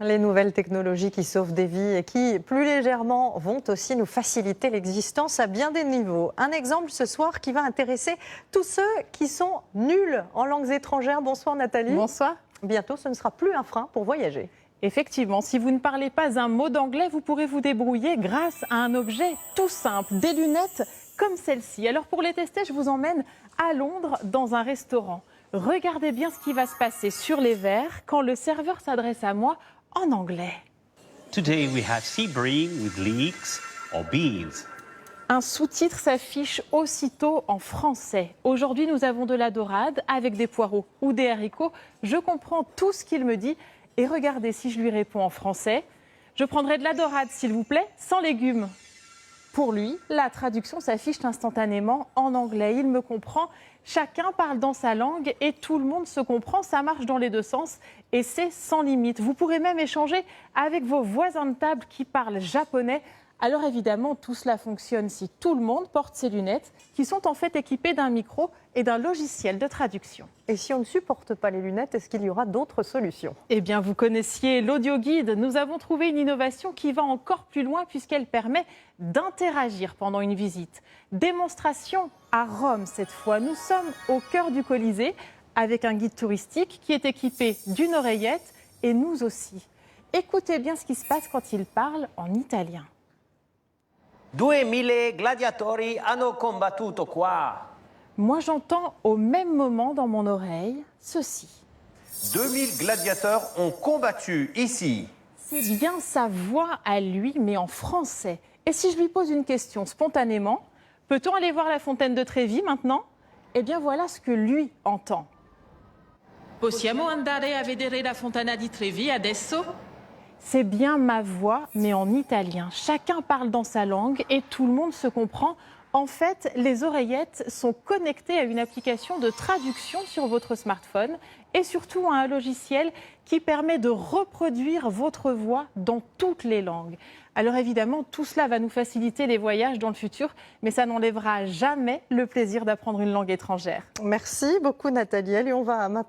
Les nouvelles technologies qui sauvent des vies et qui, plus légèrement, vont aussi nous faciliter l'existence à bien des niveaux. Un exemple ce soir qui va intéresser tous ceux qui sont nuls en langues étrangères. Bonsoir Nathalie. Bonsoir. Bientôt, ce ne sera plus un frein pour voyager. Effectivement, si vous ne parlez pas un mot d'anglais, vous pourrez vous débrouiller grâce à un objet tout simple, des lunettes comme celle-ci. Alors pour les tester, je vous emmène à Londres dans un restaurant. Regardez bien ce qui va se passer sur les verres quand le serveur s'adresse à moi en anglais. Today we have sea bream with leeks or beans. Un sous-titre s'affiche aussitôt en français. Aujourd'hui, nous avons de la dorade avec des poireaux ou des haricots. Je comprends tout ce qu'il me dit. Et regardez si je lui réponds en français. Je prendrai de la dorade, s'il vous plaît, sans légumes. Pour lui, la traduction s'affiche instantanément en anglais. Il me comprend. Chacun parle dans sa langue et tout le monde se comprend. Ça marche dans les deux sens et c'est sans limite. Vous pourrez même échanger avec vos voisins de table qui parlent japonais. Alors évidemment, tout cela fonctionne si tout le monde porte ses lunettes qui sont en fait équipées d'un micro et d'un logiciel de traduction. Et si on ne supporte pas les lunettes, est-ce qu'il y aura d'autres solutions? Eh bien, vous connaissiez l'audio guide. Nous avons trouvé une innovation qui va encore plus loin puisqu'elle permet d'interagir pendant une visite. Démonstration à Rome cette fois. Nous sommes au cœur du Colisée avec un guide touristique qui est équipé d'une oreillette et nous aussi. Écoutez bien ce qui se passe quand il parle en italien. 2000 gladiatori hanno combattuto qua. Moi, j'entends au même moment dans mon oreille ceci. 2000 gladiateurs ont combattu ici. C'est bien sa voix à lui, mais en français. Et si je lui pose une question spontanément, peut-on aller voir la fontaine de Trévi maintenant? Eh bien, voilà ce que lui entend. Possiamo andare a vedere la fontana di Trevi adesso? C'est bien ma voix, mais en italien. Chacun parle dans sa langue et tout le monde se comprend. En fait, les oreillettes sont connectées à une application de traduction sur votre smartphone et surtout à un logiciel qui permet de reproduire votre voix dans toutes les langues. Alors évidemment, tout cela va nous faciliter les voyages dans le futur, mais ça n'enlèvera jamais le plaisir d'apprendre une langue étrangère. Merci beaucoup Nathalie. Allez, on va maintenant